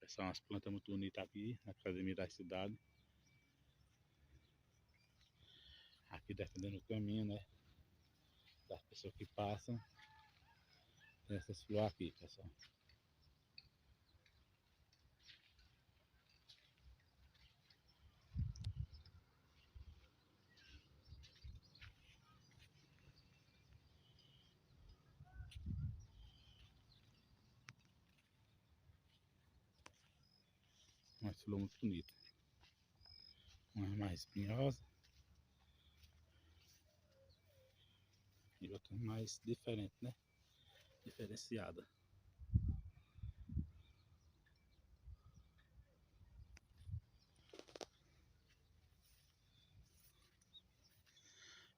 São umas plantas muito bonitas aqui na academia da cidade. Aqui defendendo o caminho, né? Das pessoas que passam. Tem essas flores aqui, pessoal. Uma flor muito bonita. Uma mais espinhosa. E outra mais diferente, né? Diferenciada.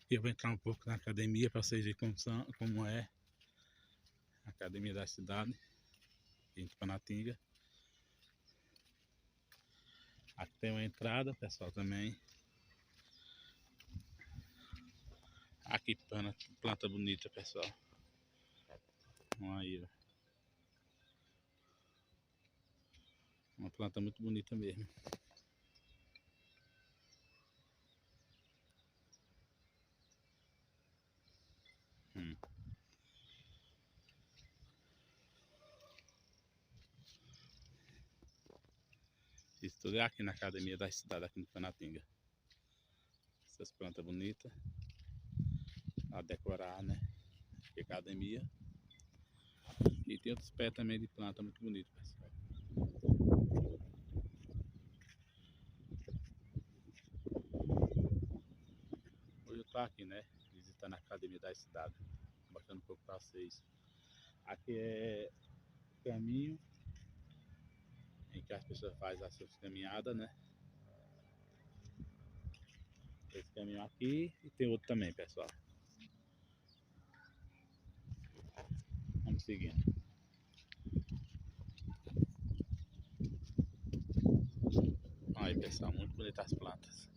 Eu vou entrar um pouco na academia para vocês verem como é a academia da cidade, em Panatinga. Aqui tem uma entrada, pessoal, também. Aqui planta bonita, pessoal. Aí, ó. Uma planta muito bonita mesmo. Isso tudo é aqui na academia da cidade, aqui no Panatinga. Essas plantas bonitas. A decorar, né? A academia. E tem outros pés também de planta muito bonito, pessoal. Hoje eu tô aqui, né? Visitando a academia da cidade. Mostrando um pouco para vocês. Aqui é o caminho em que as pessoas fazem as suas caminhadas, né? Esse caminho aqui e tem outro também, pessoal. Vamos seguindo. Aí, pessoal, muito bonitas as plantas.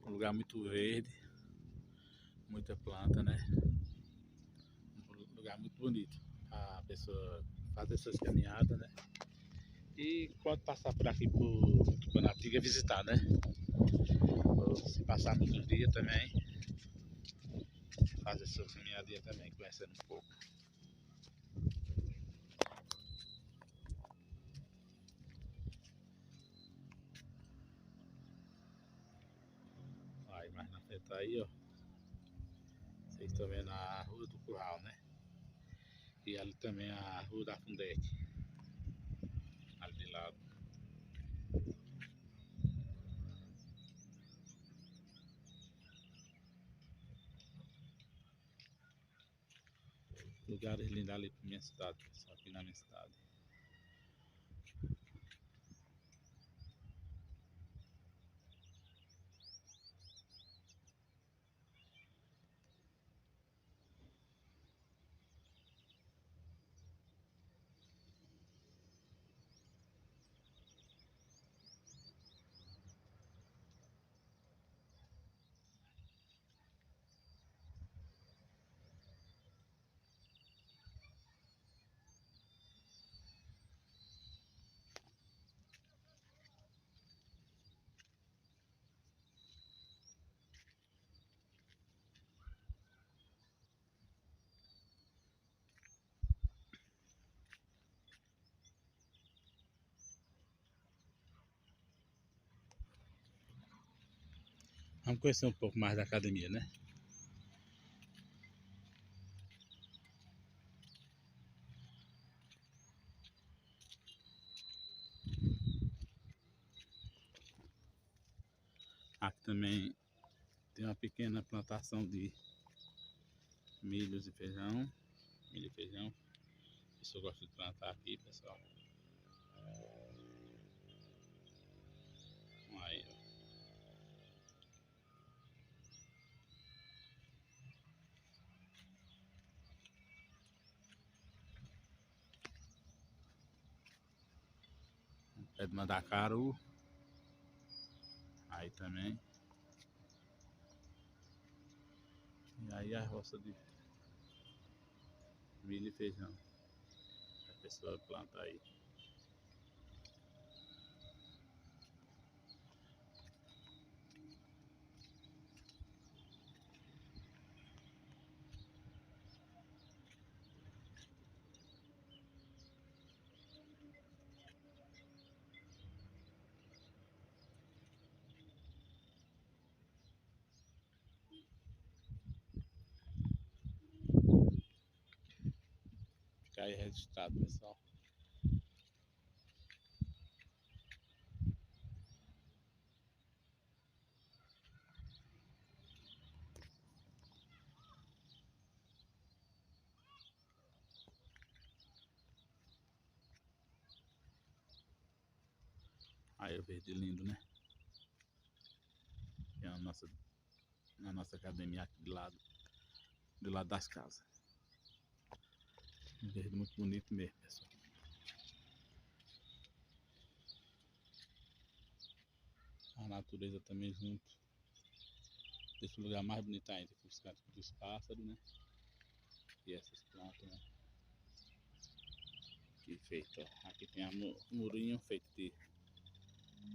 Um lugar muito verde, muita planta, né? Um lugar muito bonito. A pessoa faz essas caminhadas, né? E pode passar por aqui por Panatinga visitar, né? Ou se passar muitos dias também, fazer sua caminhadinha também, conhecendo um pouco. Aí mais na frente aí, ó. Vocês estão vendo a Rua do Curral, né? E ali também a Rua da Fundete. Ali de lado. Lugares lindos ali pra minha cidade, pessoal, aqui na minha cidade. Vamos conhecer um pouco mais da academia, né? Aqui também tem uma pequena plantação de milhos e feijão. Milho e feijão. Isso eu gosto de plantar aqui, pessoal. Aí, ó. Pé de mandacaru. Aí também. E aí a roça de milho e feijão. pessoa planta aí. Fica aí registrado, pessoal. Aí o verde lindo, né? É a nossa academia aqui do lado das casas. Um verde muito bonito mesmo, pessoal. A natureza também junto. Deixa o lugar mais bonito ainda, com os cantos dos pássaros, né? E essas plantas, né? Aqui feito, ó. Aqui tem um murinho feito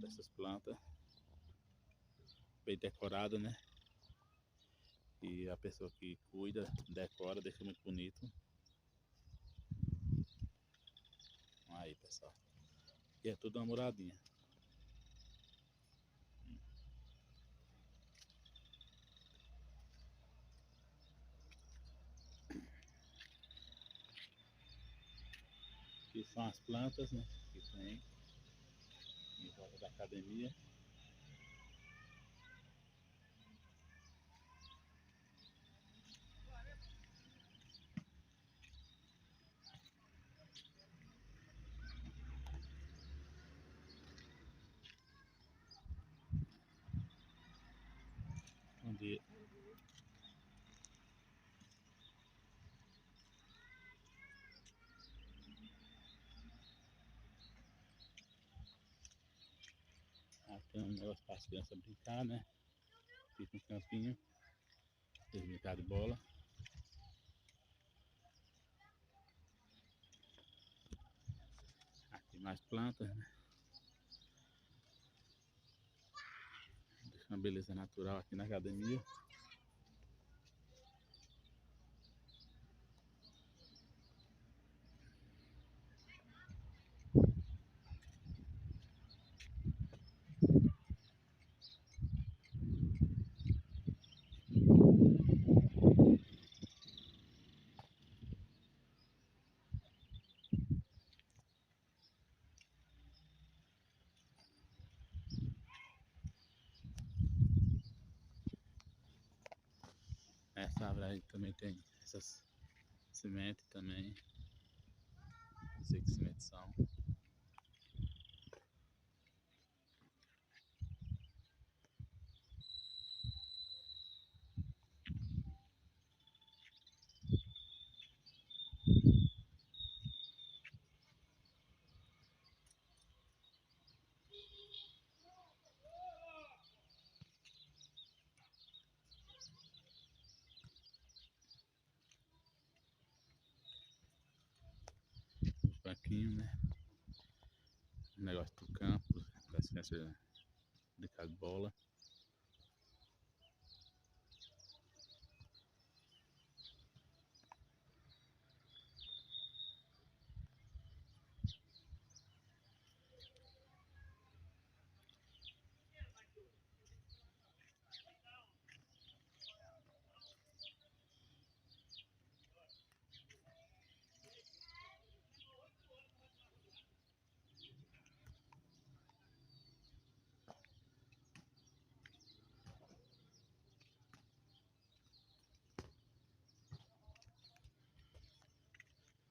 dessas plantas. Bem decorado, né? E a pessoa que cuida, decora, deixa muito bonito. Aí, pessoal. E é tudo uma moradinha. Aqui são as plantas, né? Que tem em volta da academia. Onde tem um negócio para as crianças brincar, né? Fica um campinho. Eles brincar de bola. Aqui mais plantas, né? Deixa uma beleza natural aqui na academia. Essa árvore aí também tem essas sementes também. Não sei que sementes são. Os banquinhos, né? O negócio do campo, das crianças brincar de bola.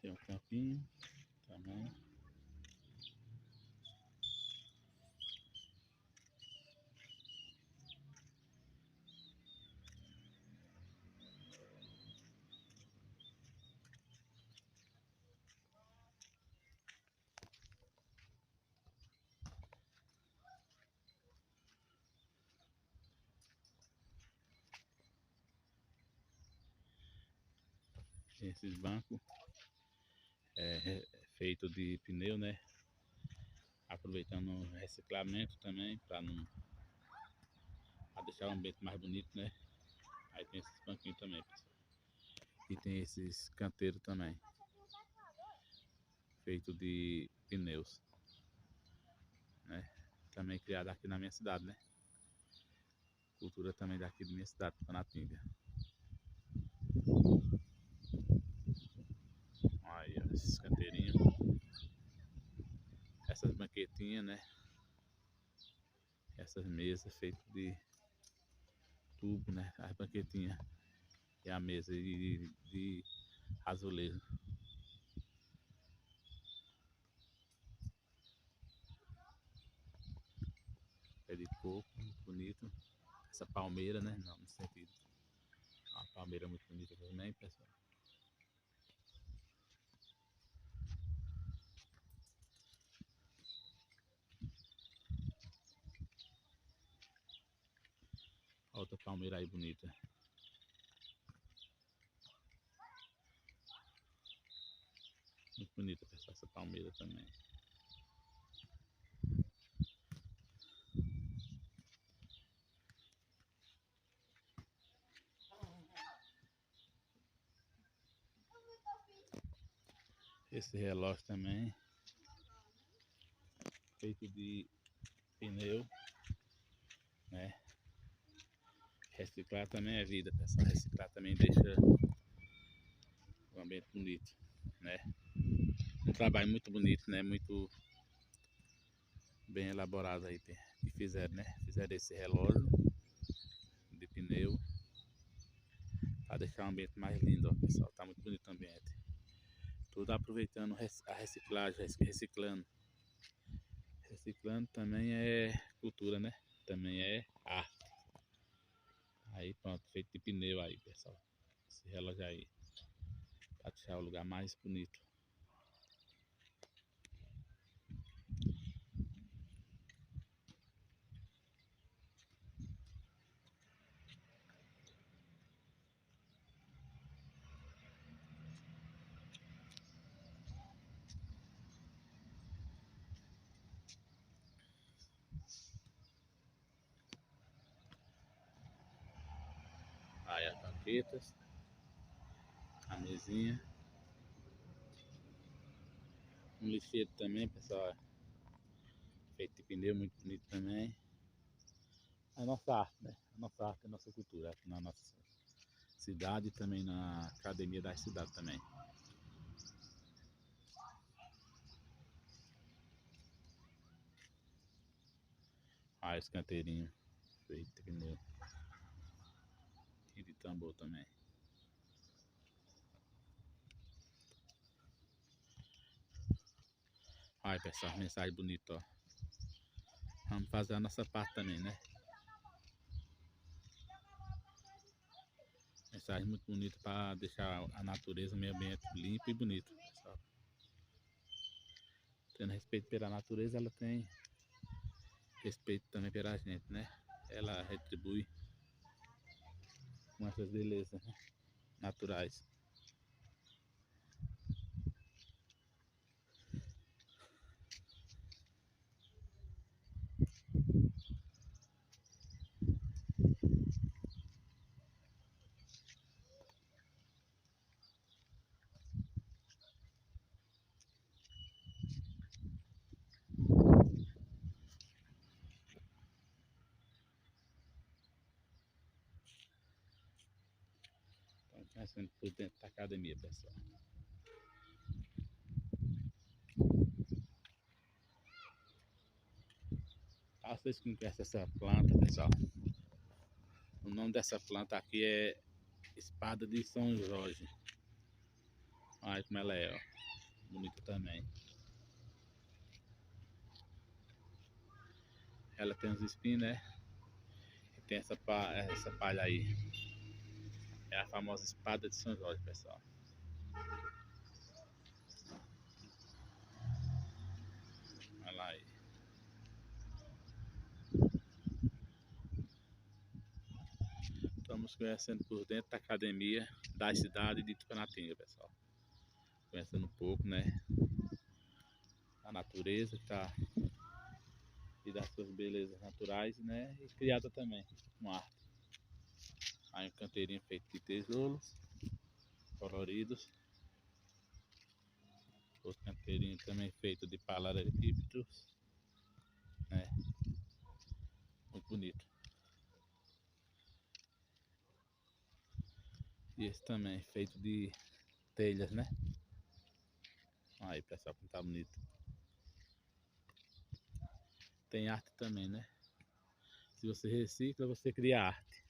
Tem um campinho também. Esses bancos feito de pneu, né? Aproveitando o reciclamento também, para não pra deixar o ambiente mais bonito, né? Aí tem esses banquinhos também, pessoal. E tem esses canteiros também, feito de pneus, né? Também criado aqui na minha cidade, né? Cultura também daqui da minha cidade, Canatinga. Aí, ó, esses canteirinhos. Essas banquetinhas, né? Essas mesas feitas de tubo, né? As banquetinhas e a mesa de azulejo. É de coco, muito bonito. Essa palmeira, né? Não, no sentido. Uma palmeira muito bonita também, pessoal. Outra palmeira aí bonita. Muito bonita, pessoal, essa palmeira também. Esse relógio também, feito de pneu, né? Reciclar também é vida, pessoal. Reciclar também deixa o ambiente bonito, né? Um trabalho muito bonito, né? Muito bem elaborado aí que fizeram, né? Fizeram esse relógio de pneu para deixar o ambiente mais lindo, ó, pessoal. Tá muito bonito o ambiente. Tudo aproveitando a reciclagem, reciclando. Reciclando também é cultura, né? Também é arte. Aí pronto, feito de pneu aí, pessoal. Esse relógio aí, para deixar o lugar mais bonito. Aí as banquetas, a mesinha. Um lixeiro também, pessoal. Feito de pneu, muito bonito também. A nossa arte, né? A nossa arte, a nossa cultura aqui na nossa cidade e também na academia da cidade também. Ah, esse canteirinho feito de pneu e de tambor também. Ai, pessoal, mensagem bonita, ó. Vamos fazer a nossa parte também, né? Mensagem muito bonita para deixar a natureza, o meio ambiente limpo e bonito, pessoal. Tendo respeito pela natureza, ela tem respeito também pela gente, né? Ela retribui com essas belezas, né? Naturais. Então, pensando por dentro da academia, pessoal. Ah, vocês que não conhecem essa planta, pessoal. O nome dessa planta aqui é espada de São Jorge. Olha como ela é, ó. Bonita também. Ela tem uns espinhos, né? E tem essa palha aí. É a famosa espada de São Jorge, pessoal. Olha lá aí. Estamos conhecendo por dentro da academia da cidade de Tucanatinga, pessoal. conhecendo um pouco, né? A natureza tá, e das suas belezas naturais, né? E criada também com arte. Aí um canteirinho feito de tijolos coloridos. Outro canteirinho também feito de paralelepípedos, né? Muito bonito. E esse também feito de telhas, né? Aí pessoal, como tá bonito. Tem arte também, né? Se você recicla, você cria arte.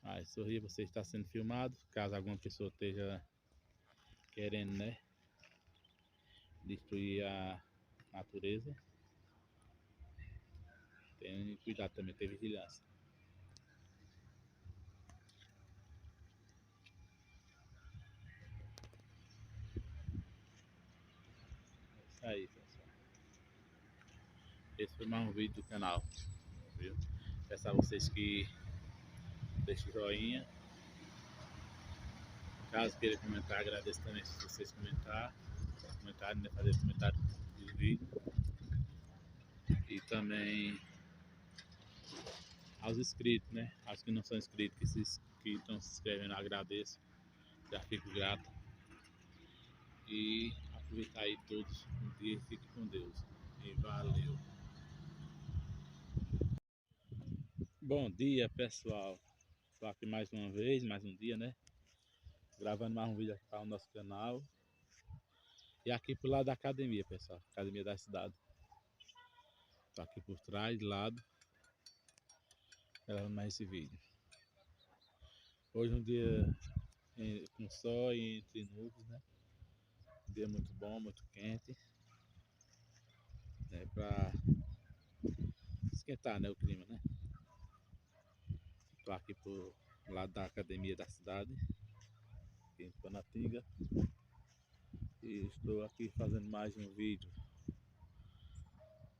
Aí sorria, você está sendo filmado. Caso alguma pessoa esteja querendo, né, destruir a natureza, tem cuidado também, tem vigilância. É isso aí, pessoal. Esse foi mais um vídeo do canal, viu? Peço a vocês que deixem joinha. Caso queira comentar, agradeço também se vocês comentarem, né, fazer comentário do vídeo. E também aos inscritos, né? Aos que não são inscritos, que estão se inscrevendo, agradeço. Já fico grato. E aproveitar aí todos um dia e fique com Deus. E valeu. Bom dia, pessoal. Estou aqui mais uma vez, mais um dia, né? Gravando mais um vídeo aqui para o nosso canal. E aqui pro lado da academia, pessoal. Academia da cidade. Estou aqui por trás, de lado, gravando mais esse vídeo. Hoje um dia com sol e entre nuvens, né? Um dia muito bom, muito quente. Né? Para esquentar, né, o clima, né? Estou aqui pro lado da academia da cidade, aqui em Panatinga. E estou aqui fazendo mais um vídeo,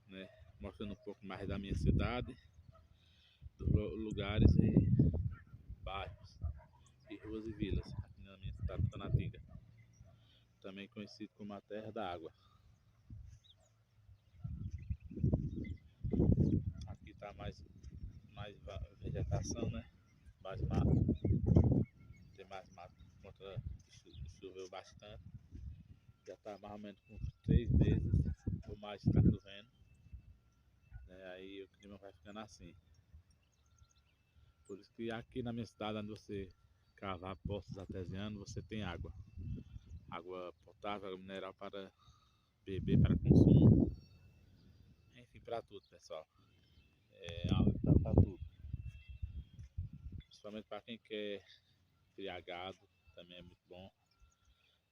né, mostrando um pouco mais da minha cidade, dos lugares e bairros, e ruas e vilas, aqui na minha cidade de Panatinga, também conhecido como a Terra da Água. Aqui está mais vegetação, né, mais mato, tem mais mato, contra choveu bastante, já está mais ou menos com 3 meses ou mais está chovendo, né, aí o clima vai ficando assim. Por isso que aqui na minha cidade, onde você cavar poços artesianos, você tem água. Água potável, água mineral para beber, para consumo. Enfim, para tudo, pessoal. É água para tudo. Principalmente para quem quer criar gado, também é muito bom.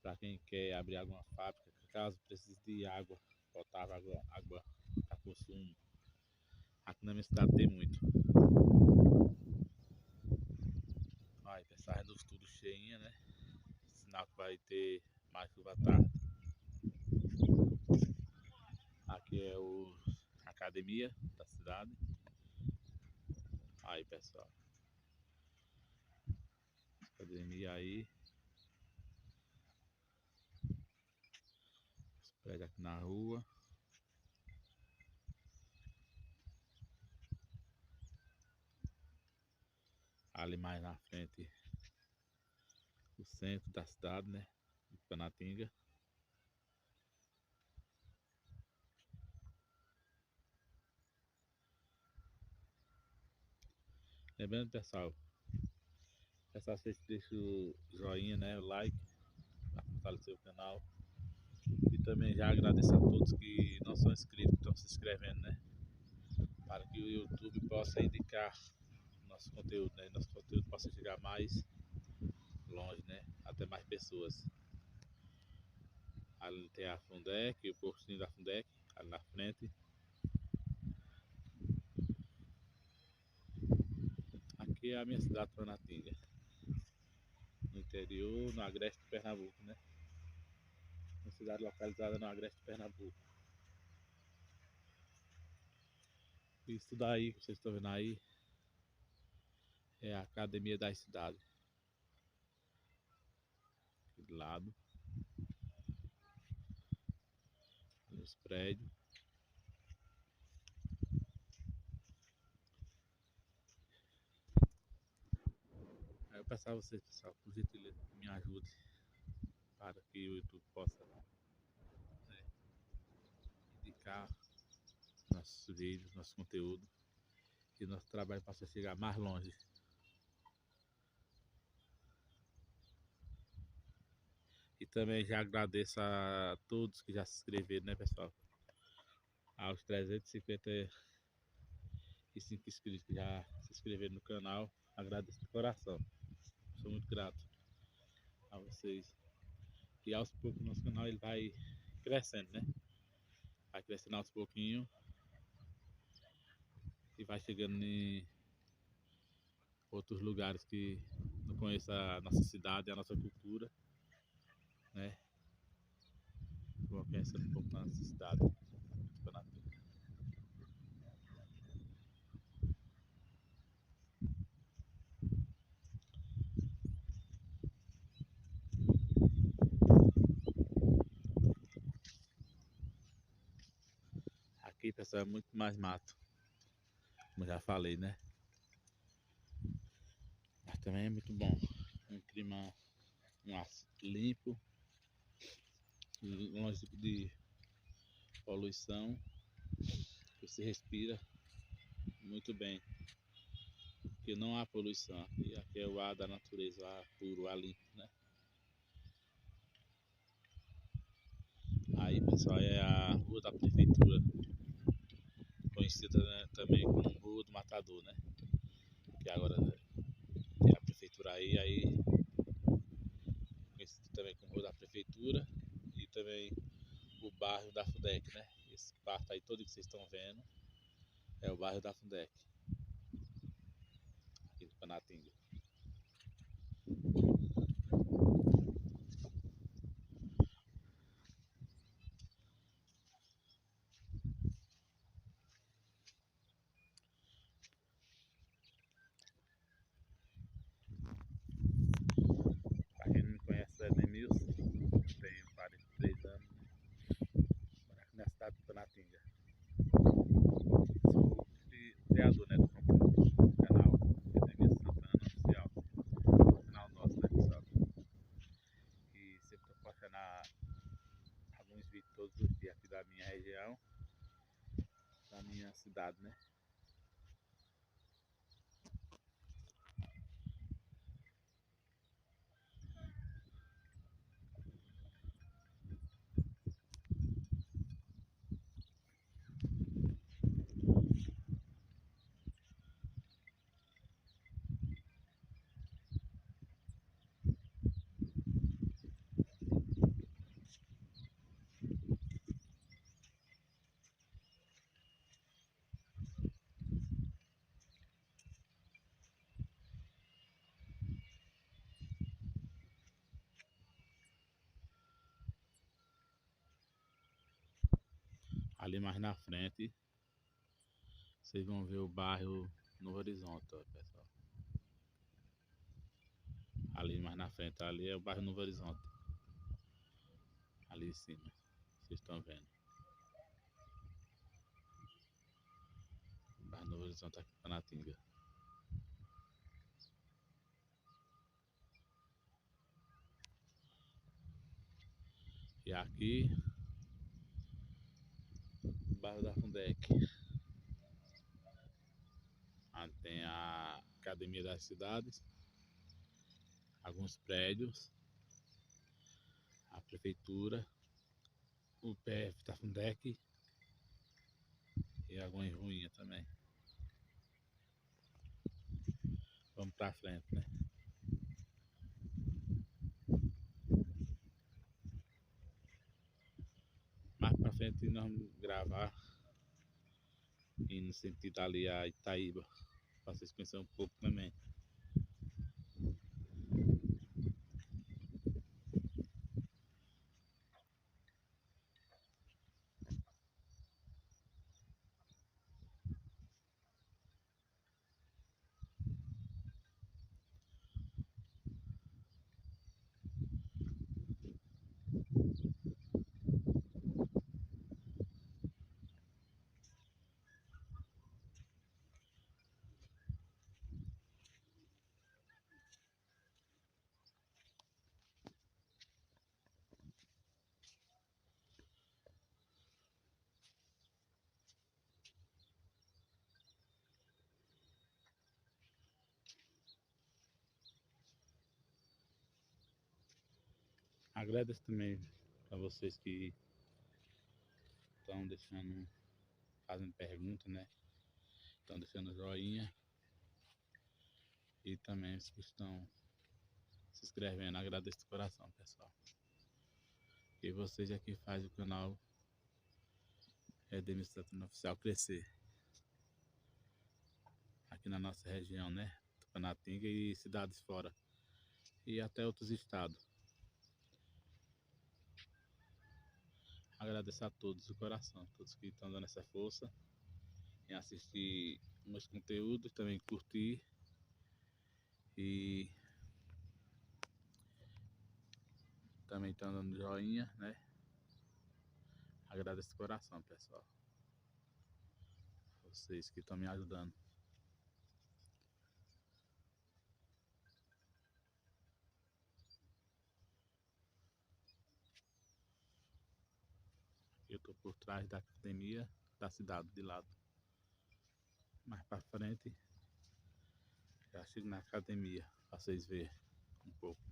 Para quem quer abrir alguma fábrica, caso precise de água potável, água para consumo. Aqui na minha cidade tem muito. Aí, pessoal, do tudo cheinha, né? Sinal que vai ter mais chuva à tarde. Aqui é a academia da cidade. Aí, pessoal. Academia aí. Os prédios aqui na rua. Ali mais na frente, o centro da cidade, né? De Panatinga. Lembrando, pessoal, vocês deixam o joinha, né? O like, para fortalecer o canal. E também já agradeço a todos que não são inscritos, que estão se inscrevendo, né? Para que o YouTube possa indicar nosso conteúdo, né? Nosso conteúdo possa chegar mais longe, né? Até mais pessoas. Ali tem a Fundec, o postinho da Fundec, ali na frente. Aqui é a minha cidade, Panatinga. No interior, no agreste de Pernambuco, né? Uma cidade localizada no agreste de Pernambuco. Isso daí que vocês estão vendo aí é a Academia da Cidade. de lado, os prédios. Aí eu peço a vocês, pessoal, por gentileza, que me ajude para que o YouTube possa, né, indicar nossos vídeos, nosso conteúdo, e nosso trabalho possa chegar mais longe. E também já agradeço a todos que já se inscreveram, né, pessoal? Aos 355 inscritos que já se inscreveram no canal. Agradeço de coração. Sou muito grato a vocês. E aos poucos nosso canal ele vai crescendo, né? Vai crescendo aos pouquinhos e vai chegando em outros lugares que não conheçam a nossa cidade, a nossa cultura, né? Vou conhecer um pouco da nossa cidade. Aqui, pessoal, é muito mais mato, como já falei, né? Mas também é muito bom. Um clima, um ar limpo, longe de poluição, você respira muito bem, porque não há poluição. Aqui é o ar da natureza, o ar puro, o ar limpo, né? Aí, pessoal, é a rua da prefeitura, conhecida, né, também como Rua do Matador, né? Que agora é a prefeitura aí conhecido também como Rua da Prefeitura, e também o bairro da Fundec, né? Esse parto aí todo que vocês estão vendo é o bairro da Fundec, aqui de Panatinga. Para quem não me conhece, é Edemilson, tenho 43 anos, moro aqui na cidade de Panatinga. Sou o criador, né, do conteúdo do canal Edemilson Santana Oficial, canal nosso, né, pessoal? E sempre estou postando alguns vídeos todos os dias aqui da minha região, da minha cidade, né? Ali mais na frente, vocês vão ver o bairro Novo Horizonte, ó, pessoal. Ali mais na frente, ali é o bairro Novo Horizonte. Ali em cima, vocês estão vendo. O bairro Novo Horizonte aqui em Panatinga. E aqui, o bairro da Fundec. Onde tem a Academia das Cidades, alguns prédios, a prefeitura, o PF da Fundec e algumas ruínas também. Vamos pra frente, né? Mais pra frente nós vamos gravar e no sentido ali a Itaíba, pra vocês conhecerem um pouco também. Agradeço também para vocês que estão deixando, fazendo perguntas, né? Estão deixando joinha e também os que estão se inscrevendo. Agradeço de coração, pessoal. E vocês aqui fazem o canal Denis Santana Oficial crescer aqui na nossa região, né? Tupanatinga e cidades fora e até outros estados. Agradeço a todos de coração, todos que estão dando essa força em assistir meus conteúdos, também curtir e também estão dando joinha, né? Agradeço de coração, pessoal. Vocês que estão me ajudando. Eu tô por trás da academia da cidade de lado. Mais para frente já chego na academia para vocês verem um pouco.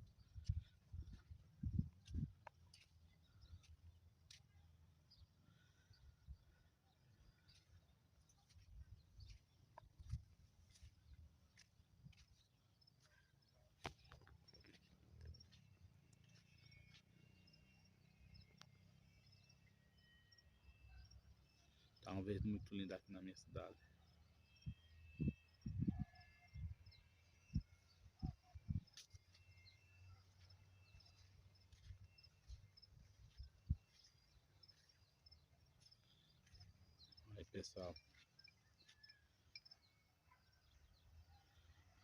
Tá um verde muito lindo aqui na minha cidade. Aí, pessoal.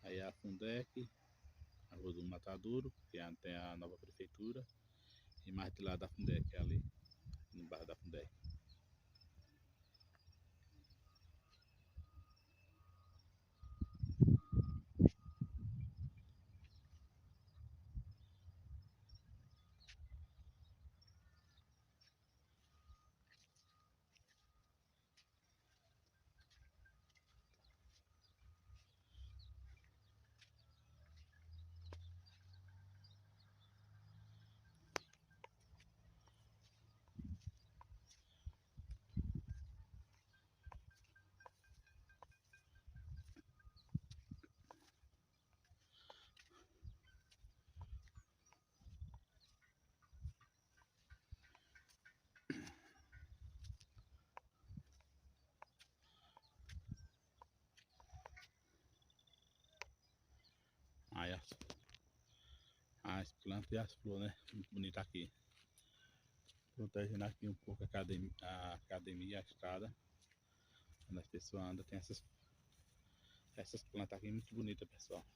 Aí a Fundec, a Rua do Matadouro, que tem a nova prefeitura, e mais de lá da Fundec, ali, no bairro da Fundec. Aí as plantas e as flores, né? Muito bonito aqui. Protegendo aqui um pouco a academia, a estrada. Quando as pessoas andam, tem essas plantas aqui muito bonitas, pessoal.